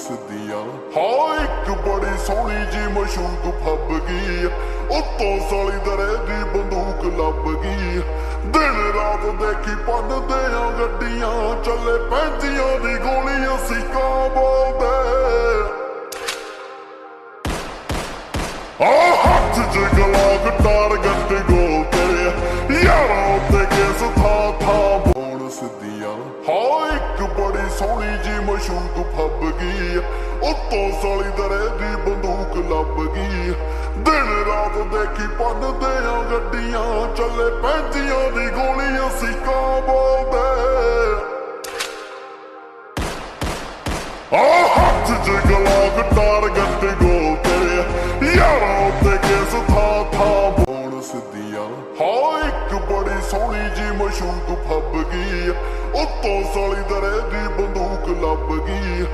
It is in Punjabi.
ਸਿੱਧੀਆਂ। ਹਾਂ ਇੱਕ ਬੜੀ ਸੋਹਣੀ ਜੀ ਮਸ਼ੂਕ ਫੱਬ ਗਈ, ਉੱਤੋਂ ਸਾਲੀ ਦਰੇ ਦੀ ਬੰਦੂਕ ਲੱਭ ਗਈ। ਦਿਨ ਰਾਤ ਦੇਖੀ ਪੰਨਦੇ ਆ ਗੱਡੀਆਂ, ਚੱਲੇ 35 ਦੀ ਗੋਲੀ ਅਸੀਂ ਕਾਬਲ ਦੇ। ਹੱਥ ਚ ਗਲਾਕ ਟਾਰਗੇਟ ਗੋਲ ਤੇਰੇ, ਯਾਰਾਂ ਉੱਤੇ ਕੇਸ ਥਾਂ ਥਾਂ ਬੋਣ ਸਿੱਧੀਆਂ। ਹਾਂ ਇੱਕ ਬੜੀ ਸੋਹਣੀ ਜੀ ਮਸ਼ੂਕ ਫੱਬ ਗਈ, ਉੱਤੋਂ ਸਾਲੀ ਦਰੇ ਦੀ ਬੰਦੂਕ ਲੱਭ ਗਈ। ਦਿਨ ਰਾਤ ਦੇਖੀ ਪੰਨਦੇ ਆ ਗੱਡੀਆਂ, ਚੱਲੇ 35 ਦੀ ਗੋਲੀ ਅਸੀਂ ਕਾਬਲ ਦੇ। ਹੱਥ ਚ ਗਲਾਕ ਟਾਰਗੇਟ ਗੋਲ ਤੇਰੇ, ਯਾਰਾਂ ਉੱਤੇ ਕੇਸ ਥਾਂ ਥਾਂ ਬੋਣ ਸਿੱਧੀਆਂ। ਹਾਂ ਇੱਕ ਬੜੀ ਸੋਹਣੀ ਜੀ ਮਸ਼ੂਕ ਫੱਬ ਗਈ, ਉੱਤੋਂ ਸਾਲੀ ਦਰੇ ਦੀ ਬੰਦੂਕ ਲੱਭ ਗਈ।